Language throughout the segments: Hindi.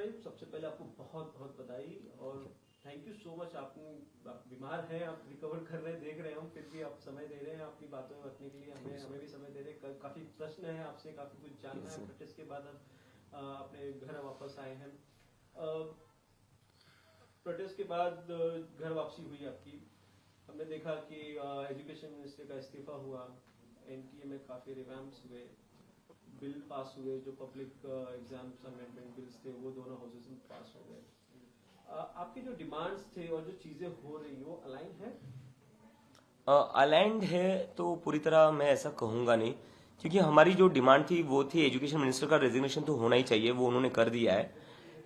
भाई, सबसे पहले आपको बहुत बहुत बधाई और थैंक यू सो मच। आप बीमार हैं, आप रिकवर कर रहे हैं, देख रहे हैं हम, फिर भी आप समय दे रहे हैं अपनी बातों में रखने के लिए, हमें भी समय दे रहे हैं। काफी प्रश्न है आपसे, काफी कुछ जानना है। प्रोटेस्ट के बाद आप अपने घर वापस आए हैं। प्रोटेस्ट के बाद घर वापसी हुई आपकी, हमने देखा कि एजुकेशन मिनिस्टर का इस्तीफा हुआ, एनटीए में काफी रिवैम्प्स हुए, बिल पास हुए, जो पब्लिक एग्जाम्स अमेंडमेंट बिल्स थे वो दोनों हाउसेस में पास हो गए। आपके जो डिमांड्स थे और जो चीजें हो रही वो अलाइन है? अलाइंड है तो पूरी तरह मैं ऐसा कहूंगा नहीं, क्योंकि हमारी जो डिमांड थी वो थी एजुकेशन मिनिस्टर का रेजिग्नेशन तो होना ही चाहिए, वो उन्होंने कर दिया है।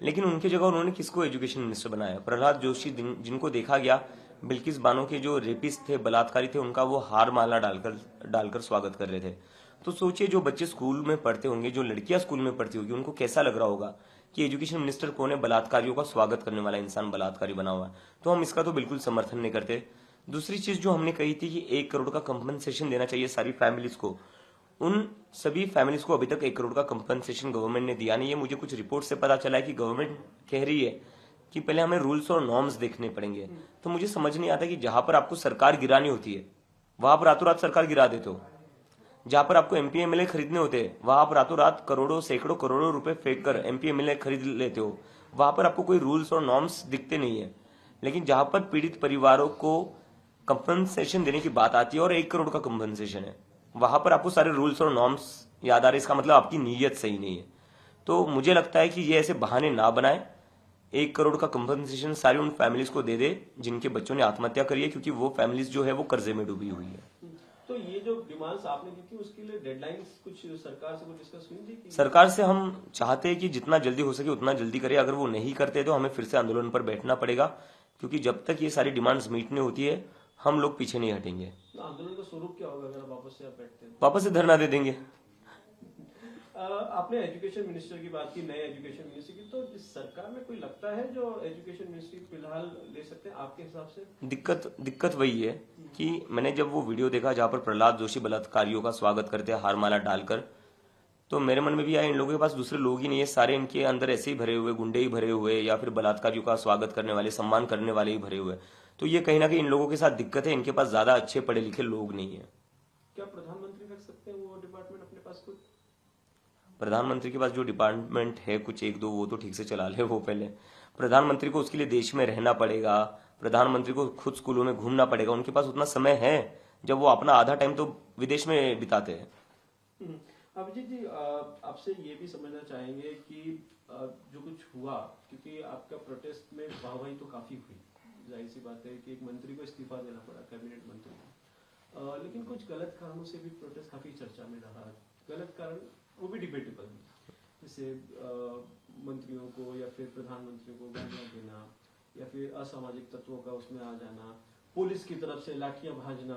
लेकिन उनकी जगह उन्होंने किसको एजुकेशन मिनिस्टर बनाया? प्रहलाद जोशी, जिनको देखा गया बिल्किस बानो के जो रेपिस्ट थे, बलात्कारी थे, उनका वो हार माला डालकर स्वागत कर रहे थे। तो सोचिए, जो बच्चे स्कूल में पढ़ते होंगे, जो लड़कियां स्कूल में पढ़ती होगी, उनको कैसा लग रहा होगा कि एजुकेशन मिनिस्टर कौन है? बलात्कारियों का स्वागत करने वाला इंसान बलात्कारी बना हुआ है। तो हम इसका तो बिल्कुल समर्थन नहीं करते। दूसरी चीज जो हमने कही थी कि 1 करोड़ का कंपनसेशन देना चाहिए सारी फैमिलीज को, उन सभी फैमिलीज को अभी तक 1 करोड़ का कंपनसेशन गवर्नमेंट ने दिया नहीं है। मुझे कुछ रिपोर्ट से पता चला है कि गवर्नमेंट कह रही है कि पहले हमें रूल्स और नॉर्म्स देखने पड़ेंगे। तो मुझे समझ नहीं आता कि जहां पर आपको सरकार गिरानी होती है वहां पर रातों रात सरकार गिरा देते हो, जहां पर आपको एमपी एमएलए खरीदने होते हैं वहां आप रातों रात करोड़ों सैकड़ों करोड़ों रुपए फेंक कर एमपी एमएलए खरीद लेते हो। वहां पर आपको कोई रूल्स और नॉर्म्स दिखते नहीं है। लेकिन जहां पर पीड़ित परिवारों को कंपनसेशन देने की बात आती है और 1 करोड़ का कंपनसेशन है, वहां पर आपको सारे रूल्स और नॉर्म्स याद आ रहे। इसका मतलब आपकी नीयत सही नहीं है। तो मुझे लगता है कि ये ऐसे बहाने ना बनाए। 1 करोड़ का कंपनसेशन सारी उन फैमिलीज को दे दे जिनके बच्चों ने आत्महत्या करी है, क्योंकि वो फैमिलीज जो है वो कर्जे में डूबी हुई है। तो ये जो डिमांड्स आपने दी थी उसके लिए डेडलाइंस कुछ सरकार से कुछ डिस्कस हुई थी? सरकार से हम चाहते हैं कि जितना जल्दी हो सके उतना जल्दी करे। अगर वो नहीं करते तो हमें फिर से आंदोलन पर बैठना पड़ेगा, क्योंकि जब तक ये सारी डिमांड्स मीट नहीं होती है हम लोग पीछे नहीं हटेंगे। तो आंदोलन का स्वरूप क्या होगा अगर वापस से आप बैठते हैं? वापस से धरना दे देंगे। आपने एजुकेशन मिनिस्टर की बात की, नए एजुकेशन मिनिस्टर की, तो इस सरकार में कोई लगता है जो एजुकेशन मिनिस्ट्री फिलहाल ले सकते हैं आपके हिसाब से? दिक्कत वही है कि मैंने जब वो वीडियो देखा जहां पर प्रहलाद जोशी बलात्कारियों का स्वागत करते हैं हारमाला डालकर, तो मेरे मन में भी आया इन लोगों के पास दूसरे लोग ही नहीं है, सारे इनके अंदर ऐसे ही भरे हुए, गुंडे ही भरे हुए, या फिर बलात्कारियों का स्वागत करने वाले, सम्मान करने वाले ही भरे हुए। तो ये कहीं ना कहीं इन लोगों के साथ दिक्कत है, इनके पास ज्यादा अच्छे पढ़े लिखे लोग नहीं है। क्या प्रधानमंत्री रख सकते हैं वो डिपार्टमेंट अपने पास खुद? प्रधानमंत्री के पास जो डिपार्टमेंट है कुछ 1-2 वो तो ठीक से चला ले। वो पहले प्रधानमंत्री को उसके लिए देश में रहना पड़ेगा, प्रधानमंत्री को खुद स्कूलों में घूमना पड़ेगा। उनके पास उतना समय है जब वो अपना आधा टाइम तो विदेश में बिताते हैं। अभिजीत जी, आपसे ये भी समझना चाहेंगे कि जो कुछ हुआ, क्योंकि आपका प्रोटेस्ट में वाहवाही तो काफी हुई, जाहिर सी बात है कि एक मंत्री को इस्तीफा देना पड़ा, कैबिनेट मंत्री को, लेकिन कुछ गलत कारणों से भी प्रोटेस्ट काफी चर्चा में रहा। गलत कारण वो भी डिबेटेबल, जैसे मंत्रियों को या फिर प्रधानमंत्री को गालियां देना, या फिर असामाजिक तत्वों का उसमें आ जाना, पुलिस की तरफ से लाठियां भाजना,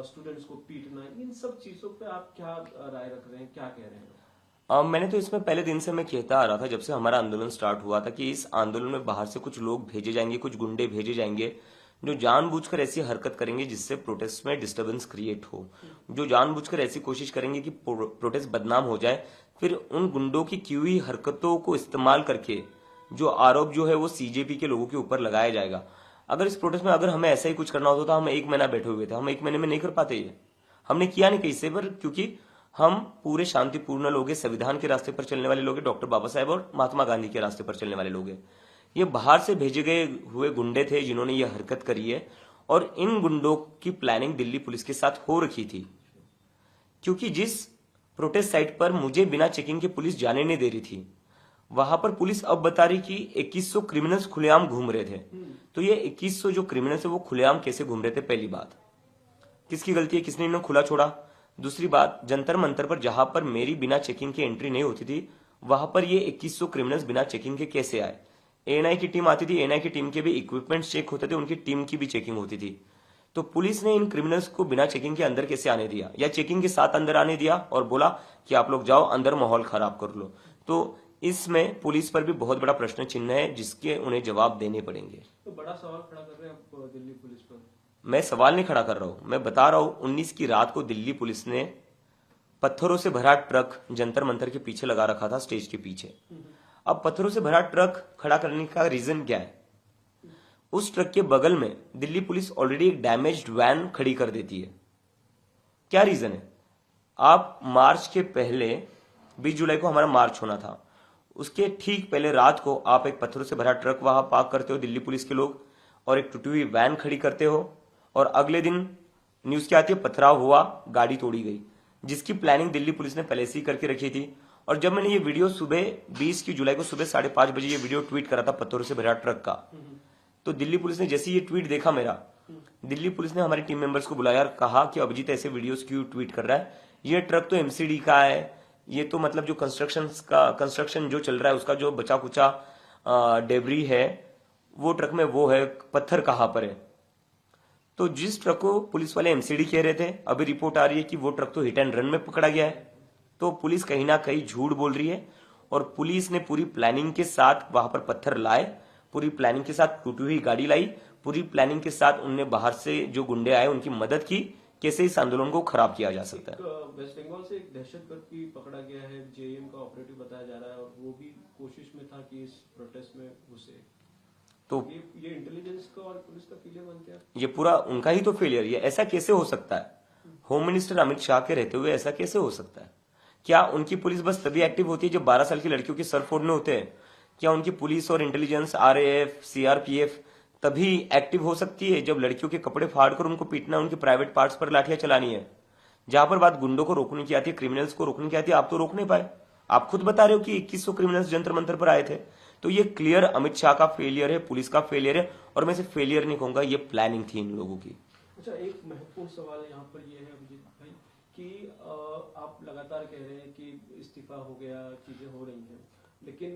स्टूडेंट्स को पीटना, इन सब चीजों पे आप क्या राय रख रहे हैं, क्या कह रहे हैं? मैंने तो इसमें पहले दिन से मैं कहता आ रहा था, जब से हमारा आंदोलन स्टार्ट हुआ था, कि इस आंदोलन में बाहर से कुछ लोग भेजे जाएंगे, कुछ गुंडे भेजे जाएंगे जो जानबूझकर ऐसी हरकत करेंगे जिससे प्रोटेस्ट में डिस्टरबेंस क्रिएट हो, जो जानबूझकर ऐसी कोशिश करेंगे कि प्रोटेस्ट बदनाम हो जाए। फिर उन गुंडों की की हुई हरकतों को इस्तेमाल करके जो आरोप जो है वो सीजेपी के लोगों के ऊपर लगाया जाएगा। अगर इस प्रोटेस्ट में अगर हमें ऐसा ही कुछ करना होता तो हम 1 महीना बैठे हुए थे, हम 1 महीने में नहीं कर पाते। ये हमने किया नहीं कहीं पर, क्योंकि हम पूरे शांतिपूर्ण लोग हैं, संविधान के रास्ते पर चलने वाले लोग हैं, डॉक्टर बाबा साहेब और महात्मा गांधी के रास्ते पर चलने वाले लोग हैं। ये बाहर से भेजे गए हुए गुंडे थे जिन्होंने ये हरकत करी है, और इन गुंडों की प्लानिंग दिल्ली पुलिस के साथ हो रखी थी। क्योंकि जिस प्रोटेस्ट साइट पर मुझे बिना चेकिंग के पुलिस जाने नहीं दे रही थी, वहां पर पुलिस अब बता रही कि 2100 क्रिमिनल्स खुलेआम घूम रहे थे। तो ये 2100 जो क्रिमिनल्स है वो खुलेआम कैसे घूम रहे थे? पहली बात, किसकी गलती है, किसने इन्हें खुला छोड़ा? दूसरी बात, जंतर मंतर पर जहां पर मेरी बिना चेकिंग के एंट्री नहीं होती थी, वहां पर ये 2100 क्रिमिनल्स बिना चेकिंग के कैसे आए? एएनआई की टीम आती थी, एएनआई की टीम के भी इक्विपमेंट्स चेक होते थे, उनकी टीम की भी चेकिंग होती थी। तो पुलिस ने इन क्रिमिनल्स को बिना चेकिंग के अंदर कैसे आने दिया, या चेकिंग के साथ अंदर आने दिया और बोला कि आप लोग जाओ अंदर माहौल खराब कर लो? तो इसमें पुलिस पर भी बहुत बड़ा प्रश्न चिन्ह है, जिसके उन्हें जवाब देने पड़ेंगे। तो बड़ा सवाल खड़ा कर रहे हैं आप दिल्ली पुलिस पर। मैं सवाल नहीं खड़ा कर रहा हूं, मैं बता रहा हूं 19 की रात को दिल्ली पुलिस ने पत्थरों से भरा ट्रक जंतर मंतर के पीछे लगा रखा था, स्टेज के पीछे। अब पत्थरों से भरा ट्रक खड़ा करने का रीजन क्या है? उस ट्रक के बगल में दिल्ली पुलिस ऑलरेडी एक डैमेज्ड वैन खड़ी कर देती है। क्या रीजन है? आप मार्च के पहले 20 जुलाई को हमारा मार्च होना था, उसके ठीक पहले रात को आप एक पत्थरों से भरा ट्रक वहां पार्क करते हो, दिल्ली पुलिस के लोग, और एक टूटी हुई वैन खड़ी करते हो, और अगले दिन न्यूज क्या आती है? पथराव हुआ, गाड़ी तोड़ी गई, जिसकी प्लानिंग दिल्ली पुलिस ने पहले से ही करके रखी थी। और जब मैंने ये वीडियो सुबह 20 की जुलाई को सुबह 5:30 बजे ये वीडियो ट्वीट करा था पत्थरों से भरा ट्रक का, तो दिल्ली पुलिस ने जैसे ये ट्वीट देखा मेरा, दिल्ली पुलिस ने हमारे टीम मेंबर्स को बुलाया और कहा कि अभिजीत ऐसे वीडियोस क्यों ट्वीट कर रहा है? ये ट्रक तो एमसीडी का है, ये तो मतलब जो कंस्ट्रक्शन जो चल रहा है उसका जो बचा कुचा डेबरी है वो ट्रक में वो है, पत्थर कहां पर है? तो जिस ट्रक को पुलिस वाले एमसीडी कह रहे थे, अभी रिपोर्ट आ रही है कि वो ट्रक तो हिट एंड रन में पकड़ा गया है। तो पुलिस कहीं ना कहीं झूठ बोल रही है, और पुलिस ने पूरी प्लानिंग के साथ वहां पर पत्थर लाए, पूरी प्लानिंग के साथ टूटी हुई गाड़ी लाई, पूरी प्लानिंग के साथ उनने बाहर से जो गुंडे आए उनकी मदद की, कैसे इस आंदोलन को खराब किया जा सकता है। वेस्ट बंगाल से एक दहशतगर्द पकड़ा गया है, जेएम का ऑपरेटिव बताया जा रहा है, और वो भी कोशिश में था कि इस प्रोटेस्ट में घुसे। तो ये इंटेलिजेंस का और पुलिस का फेलियर मानते हैं? ये पूरा उनका ही तो फेलियर, ये ऐसा कैसे हो सकता है? होम मिनिस्टर अमित शाह के रहते हुए ऐसा कैसे हो सकता है? क्या उनकी पुलिस बस तभी एक्टिव होती है जब 12 साल की लड़कियों के सर फोड़ने होते हैं? क्या उनकी पुलिस और इंटेलिजेंस, आरएएफ, सीआरपीएफ तभी एक्टिव हो सकती है जब लड़कियों के कपड़े फाड़कर उनको पीटना, उनके प्राइवेट पार्ट्स पर लाठियां चलानी है? जहां पर बात गुंडों को रोकने की आती है, क्रिमिनल्स को रोकने की आती है, आप तो रोक नहीं पाए। आप खुद बता रहे हो कि 2100 क्रिमिनल्स जंतर मंतर पर आए थे। तो ये क्लियर अमित शाह का फेलियर है, पुलिस का फेलियर है, और मैं इसे फेलियर नहीं कहूंगा, ये प्लानिंग थी इन लोगों की। अच्छा, एक महत्वपूर्ण सवाल यहाँ पर यह है अभिजीत भाई कि आप लगातार कह रहे हैं कि इस्तीफा हो गया, चीजें हो रही हैं, लेकिन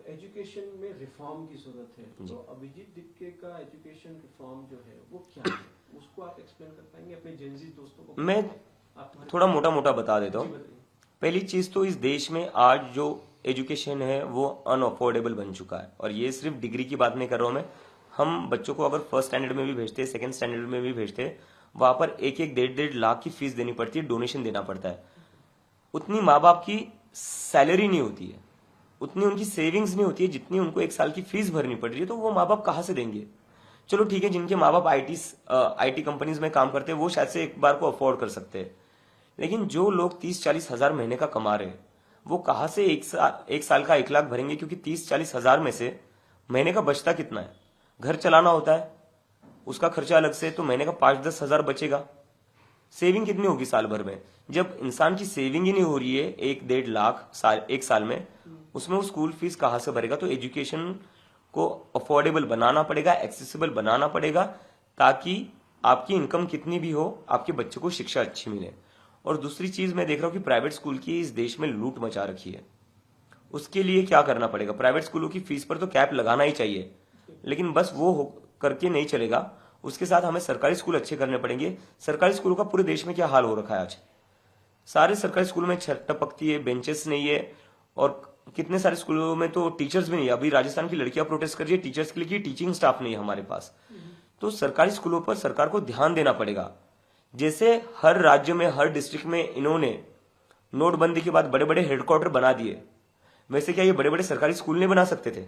एजुकेशन में रिफॉर्म की जरूरत है। तो अभिजीत दिक्के का एजुकेशन रिफॉर्म जो है वो क्या है, उसको आप एक्सप्लेन कर पाएंगे अपने जेनजी दोस्तों को? मैं थोड़ा मोटा मोटा बता देता हूँ। पहली चीज तो इस देश में आज जो एजुकेशन है वो अनअफोर्डेबल बन चुका है, और ये सिर्फ डिग्री की बात नहीं कर रहा हूं मैं। हम बच्चों को अगर फर्स्ट स्टैंडर्ड में भी भेजते हैं, सेकंड स्टैंडर्ड में भी भेजते हैं, वहां पर 1-1, 1.5 लाख की फीस देनी पड़ती है, डोनेशन देना पड़ता है। उतनी माँ बाप की सैलरी नहीं होती है, उतनी उनकी सेविंग्स नहीं होती है जितनी उनको 1 साल की फीस भरनी पड़ रही है। तो वो माँ बाप कहाँ से देंगे? चलो ठीक है, जिनके माँ बाप आईटी कंपनीज में काम करते हैं वो शायद से एक बार को अफोर्ड कर सकते हैं, लेकिन जो लोग 30-40 हजार महीने का कमा रहे हैं वो कहां से एक साल का 1 लाख भरेंगे? क्योंकि 30-40 हजार में से महीने का बचता कितना है? घर चलाना होता है, उसका खर्चा अलग से, तो महीने का 5-10 हजार बचेगा। सेविंग कितनी होगी साल भर में? जब इंसान की सेविंग ही नहीं हो रही है 1-1.5 लाख एक साल में, उसमें वो स्कूल फीस कहां से भरेगा? तो एजुकेशन को अफोर्डेबल बनाना पड़ेगा, एक्सेसिबल बनाना पड़ेगा, ताकि आपकी इनकम कितनी भी हो आपके बच्चे को शिक्षा अच्छी मिले। और दूसरी चीज मैं देख रहा हूं कि प्राइवेट स्कूल की इस देश में लूट मचा रखी है। उसके लिए क्या करना पड़ेगा? प्राइवेट स्कूलों की फीस पर तो कैप लगाना ही चाहिए, लेकिन बस वो करके नहीं चलेगा, उसके साथ हमें सरकारी स्कूल अच्छे करने पड़ेंगे। सरकारी स्कूलों का पूरे देश में क्या हाल हो रखा है आज? सारे सरकारी स्कूलों में छत टपकती है, बेंचेस नहीं है, और कितने सारे स्कूलों में तो टीचर्स भी नहीं है। अभी राजस्थान की लड़कियां प्रोटेस्ट कर रही है टीचर्स के लिए कि टीचिंग स्टाफ नहीं है हमारे पास। तो सरकारी स्कूलों पर सरकार को ध्यान देना पड़ेगा। जैसे हर राज्य में, हर डिस्ट्रिक्ट में इन्होंने नोटबंदी के बाद बड़े बड़े हेडक्वार्टर बना दिए, वैसे क्या ये बड़े बड़े सरकारी स्कूल नहीं बना सकते थे?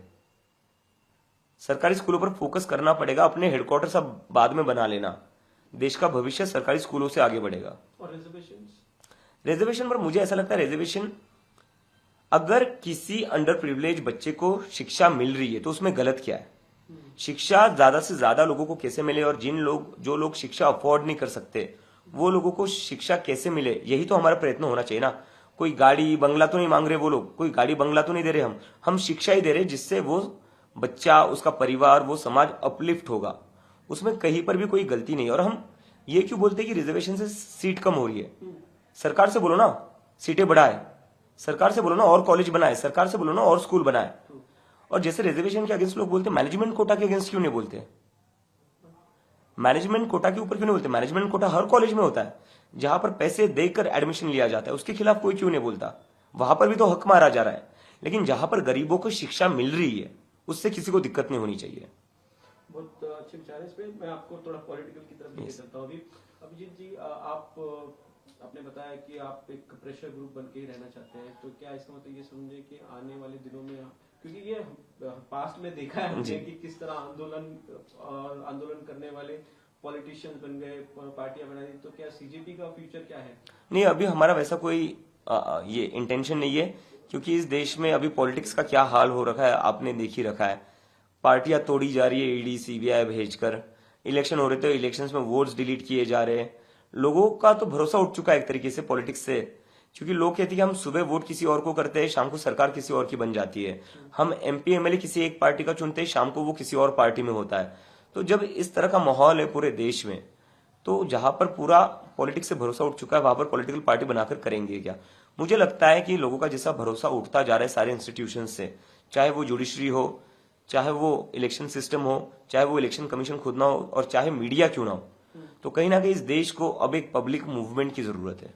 सरकारी स्कूलों पर फोकस करना पड़ेगा, अपने हेडक्वार्टर सब बाद में बना लेना। देश का भविष्य सरकारी स्कूलों से आगे बढ़ेगा। और रिजर्वेशन पर मुझे ऐसा लगता है, रिजर्वेशन अगर किसी अंडर प्रिविलेज बच्चे को शिक्षा मिल रही है तो उसमें गलत क्या है? शिक्षा ज्यादा से ज्यादा लोगों को कैसे मिले, और जो लोग शिक्षा अफोर्ड नहीं कर सकते वो लोगों को शिक्षा कैसे मिले, यही तो हमारा प्रयत्न होना चाहिए ना। कोई गाड़ी बंगला तो नहीं मांग रहे वो लोग, कोई गाड़ी बंगला तो नहीं दे रहे हम शिक्षा ही दे रहे जिससे वो बच्चा, उसका परिवार, वो समाज अपलिफ्ट होगा। उसमें कहीं पर भी कोई गलती नहीं। और हम ये क्यों बोलते हैं कि रिजर्वेशन से सीट कम हो रही है? सरकार से बोलो ना सीटें बढ़ाए, सरकार से बोलो ना और कॉलेज बनाए, सरकार से बोलो ना और स्कूल बनाए। और जैसे रिजर्वेशन के अगेंस्ट लोग बोलते हैं, मैनेजमेंट कोटा के अगेंस्ट क्यों नहीं बोलते? मैनेजमेंट कोटा के ऊपर क्यों नहीं बोलते? मैनेजमेंट कोटा हर कॉलेज में होता है, जहां पर पैसे देकर एडमिशन लिया जाता है, उसके खिलाफ कोई क्यों नहीं बोलता? वहां पर भी तो हक मारा जा रहा है। लेकिन जहां पर गरीबों को शिक्षा मिल रही है उससे किसी को दिक्कत नहीं होनी चाहिए। बहुत अच्छे विचार है इसमें। मैं आपको थोड़ा पॉलिटिकल की तरफ लेके चलता हूँ। अभी अभिजीत जी, आपने बताया कि आप एक प्रेशर ग्रुप बन के ही रहना चाहते हैं, तो क्या इसका मतलब ये समझे कि आने वाले दिनों में क्योंकि ये पास्ट में देखा है जी। हमने कि किस तरह आंदोलन करने वाले पॉलिटिशियंस बन गए, पार्टियां बना दी। तो क्या सीजेपी का फ्यूचर क्या है? नहीं, अभी हमारा वैसा कोई ये इंटेंशन नहीं है, क्योंकि इस देश में अभी पॉलिटिक्स का क्या हाल हो रखा है आपने देख ही रखा है। पार्टियां तोड़ी जा रही है ईडी सीबीआई भेजकर, इलेक्शन हो रहे थे, इलेक्शंस में वोट्स डिलीट किए जा रहे हैं। लोगों का तो भरोसा उठ चुका है एक तरीके से पॉलिटिक्स से, क्योंकि लोग कहते हैं कि हम सुबह वोट किसी और को करते हैं, शाम को सरकार किसी और की बन जाती है। हम एमपी एमएलए किसी एक पार्टी का चुनते हैं, शाम को वो किसी और पार्टी में होता है। तो जब इस तरह का माहौल है पूरे देश में, तो जहां पर पूरा पॉलिटिक्स से भरोसा उठ चुका है, वहां पर पॉलिटिकल पार्टी बनाकर करेंगे क्या? मुझे लगता है कि लोगों का जैसा भरोसा उठता जा रहा है सारे इंस्टीट्यूशन से, चाहे वो जुडिशरी हो, चाहे वो इलेक्शन सिस्टम हो, चाहे वो इलेक्शन कमीशन खुद ना हो, और चाहे मीडिया क्यों ना हो, तो कहीं ना कहीं इस देश को अब एक पब्लिक मूवमेंट की जरूरत है,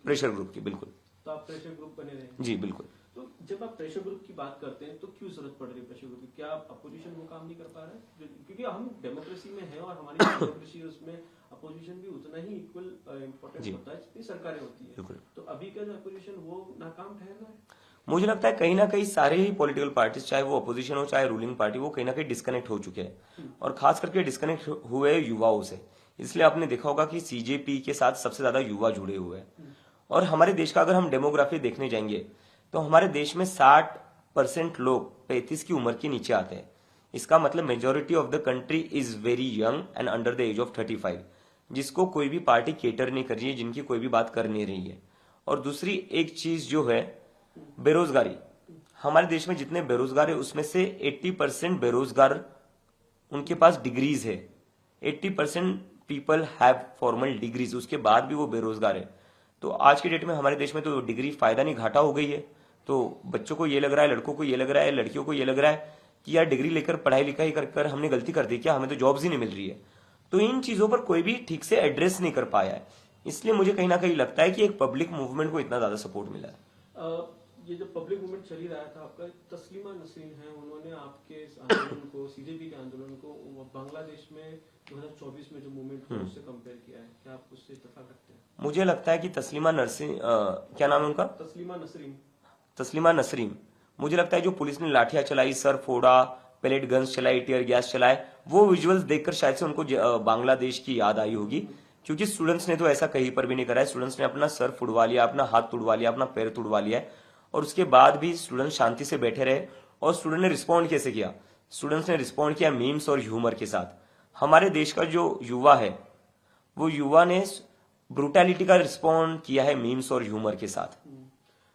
प्रेशर ग्रुप की। बिल्कुल। तो आप प्रेशर ग्रुप बने रहे? जी बिल्कुल। तो जब आप प्रेशर ग्रुप की बात करते हैं तो क्यों जरूरत पड़ रही है प्रेशर ग्रुप की? क्या अपोजिशन वो काम नहीं कर पा रहा है? क्योंकि हम डेमोक्रेसी में हैं और हमारी डेमोक्रेसी उसमें अपोजिशन भी उतना ही इक्वल इम्पोर्टेंट होता है जितनी सरकारें होती है। तो अभी का जो अपोजिशन वो नाकाम ठहर रहा है? मुझे लगता है कहीं ना कहीं सारे ही पॉलिटिकल पार्टीज, चाहे वो अपोजिशन हो चाहे रूलिंग पार्टी, वो कहीं ना कहीं डिस्कनेक्ट हो चुके हैं, और खास करके डिस्कनेक्ट हुए युवाओं से। इसलिए आपने देखा होगा कि सीजेपी के साथ सबसे ज्यादा युवा जुड़े हुए हैं। और हमारे देश का अगर हम डेमोग्राफी देखने जाएंगे तो हमारे देश में 60% लोग 35 की उम्र के नीचे आते हैं। इसका मतलब majority of the country is very young and under the age of 35, जिसको कोई भी पार्टी केटर नहीं कर रही है, जिनकी कोई भी बात कर नहीं रही है। और दूसरी एक चीज जो है बेरोजगारी, हमारे देश में जितने बेरोजगार है उसमें से 80% बेरोजगार उनके पास डिग्रीज है। 80% पीपल हैव फॉर्मल डिग्रीज, उसके बाद भी वो बेरोजगार है। तो आज के डेट में हमारे देश में तो डिग्री फायदा नहीं घाटा हो गई है। तो बच्चों को ये लग रहा है, लड़कों को ये लग रहा है, लड़कियों को ये लग रहा है कि यार डिग्री लेकर पढ़ाई लिखाई कर हमने गलती कर दी क्या, हमें तो जॉब्स ही नहीं मिल रही है। तो इन चीजों पर कोई भी ठीक से एड्रेस नहीं कर पाया है। इसलिए मुझे कहीं ना कहीं लगता है कि एक पब्लिक मूवमेंट को इतना ज्यादा सपोर्ट मिला है। ये जो पब्लिक मूवमेंट चल ही रहा था आपका, तस्लीमा नसरीन है, उन्होंने आपके इस आंदोलन को, सीजेपी के आंदोलन को बांग्लादेश में 2024 में जो मूवमेंट हुआ उससे कंपेयर किया है। क्या आप उससे इत्तेफाक रखते हैं? मुझे लगता है कि तस्लीमा नसरीन, क्या नाम है उनका? तस्लीमा नसरीन। मुझे लगता है जो पुलिस ने लाठियां चलाई, सर फोड़ा, पेलेट गन्स चलाई, टीयर गैस चलाए, वो विजुअल्स देखकर शायद से उनको बांग्लादेश की याद आई होगी। क्योंकि स्टूडेंट्स ने तो ऐसा कहीं पर भी नहीं करा है। स्टूडेंट्स ने अपना सर फुड़वा लिया, अपना हाथ तुड़वा लिया, अपना पैर तुड़वा लिया है, और उसके बाद भी स्टूडेंट शांति से बैठे रहे। और स्टूडेंट ने रिस्पॉन्ड कैसे किया? स्टूडेंट्स ने रिस्पॉन्ड किया मीम्स और ह्यूमर के साथ। हमारे देश का जो युवा है, वो युवा ने ब्रूटैलिटी का रिस्पॉन्ड किया है मीम्स और ह्यूमर के साथ।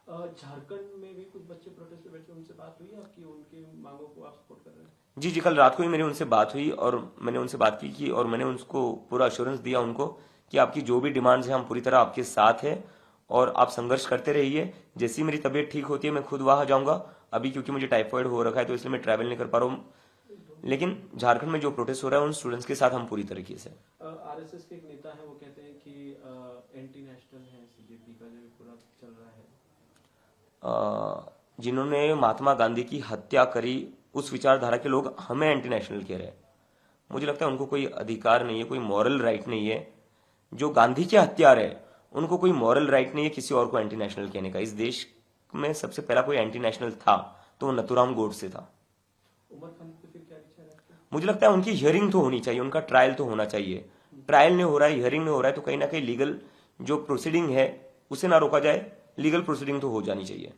झारखंड में भी कुछ बच्चे प्रोटेस्ट पे बैठे, उनसे बात हुई आपकी? उनकी मांगों को आप सपोर्ट कर रहे हैं? जी जी, कल रात को ही मेरी उनसे बात हुई, और मैंने उनसे बात की और मैंने उनको पूरा अश्योरेंस दिया उनको कि आपकी जो भी डिमांड्स है हम पूरी तरह आपके साथ है, और आप संघर्ष करते रहिए। जैसी मेरी तबीयत ठीक होती है मैं खुद वहां जाऊंगा। अभी क्योंकि मुझे टाइफाइड हो रखा है तो इसलिए मैं ट्रैवल नहीं कर पा रहा हूँ, लेकिन झारखंड में जो प्रोटेस्ट हो रहा है उन स्टूडेंट्स के साथ हम पूरी तरीके से। आरएसएस के एक नेता है, वो कहते हैं कि एंटी नेशनल है सीजेपी का जो पूरा चल रहा है। जिन्होंने महात्मा गांधी की हत्या करी, उस विचारधारा के लोग हमें एंटी नेशनल कह रहे हैं। मुझे लगता है उनको कोई अधिकार नहीं है, कोई मॉरल राइट नहीं है। जो गांधी के हत्यार है उनको कोई मॉरल राइट नहीं है किसी और को एंटी नेशनल कहने का। इस देश में सबसे पहला कोई एंटी नेशनल था तो वो नथुराम गोडसे था। उमर खालिद पे फिर क्या विचार है आपका? मुझे लगता है उनकी हियरिंग तो होनी चाहिए, उनका ट्रायल तो होना चाहिए। ट्रायल नहीं हो रहा है, हियरिंग नहीं हो रहा है, तो कहीं ना कहीं लीगल जो प्रोसीडिंग है उसे ना रोका जाए, लीगल प्रोसीडिंग तो हो जानी चाहिए।